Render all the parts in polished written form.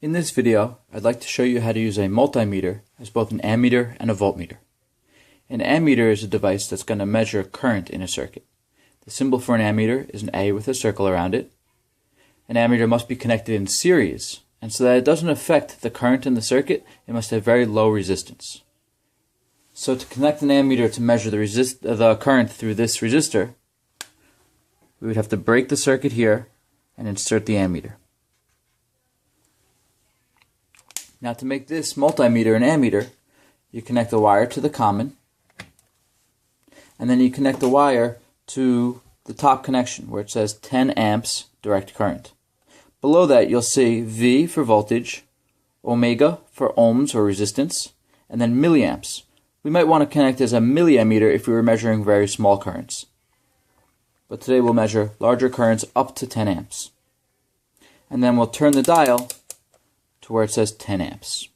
In this video, I'd like to show you how to use a multimeter as both an ammeter and a voltmeter. An ammeter is a device that's going to measure current in a circuit. The symbol for an ammeter is an A with a circle around it. An ammeter must be connected in series, and so that it doesn't affect the current in the circuit, it must have very low resistance. So to connect an ammeter to measure the current through this resistor, we would have to break the circuit here and insert the ammeter. Now to make this multimeter an ammeter, you connect a wire to the common, and then you connect the wire to the top connection where it says 10 amps direct current. Below that you'll see V for voltage, omega for ohms or resistance, and then milliamps. We might want to connect as a milliammeter if we were measuring very small currents. But today we'll measure larger currents up to 10 amps. And then we'll turn the dial to where it says 10 amps.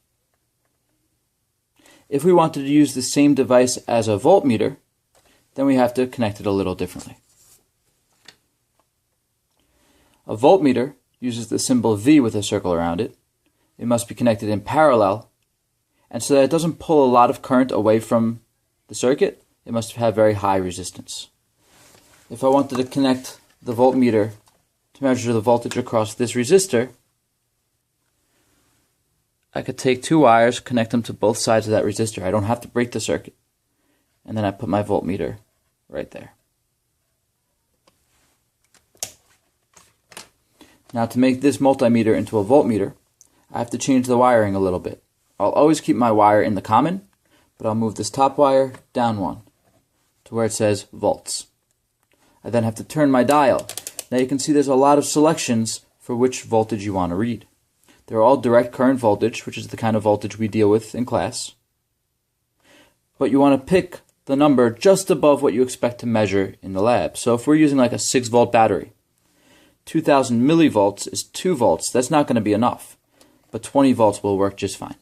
If we wanted to use the same device as a voltmeter, then we have to connect it a little differently. A voltmeter uses the symbol V with a circle around it. It must be connected in parallel, and so that it doesn't pull a lot of current away from the circuit, it must have very high resistance. If I wanted to connect the voltmeter to measure the voltage across this resistor, I could take two wires, connect them to both sides of that resistor. I don't have to break the circuit. And then I put my voltmeter right there. Now to make this multimeter into a voltmeter, I have to change the wiring a little bit. I'll always keep my wire in the common, but I'll move this top wire down one to where it says volts. I then have to turn my dial. Now you can see there's a lot of selections for which voltage you want to read. They're all direct current voltage, which is the kind of voltage we deal with in class. But you want to pick the number just above what you expect to measure in the lab. So if we're using like a 6-volt battery, 2000 millivolts is 2 volts. That's not going to be enough, but 20 volts will work just fine.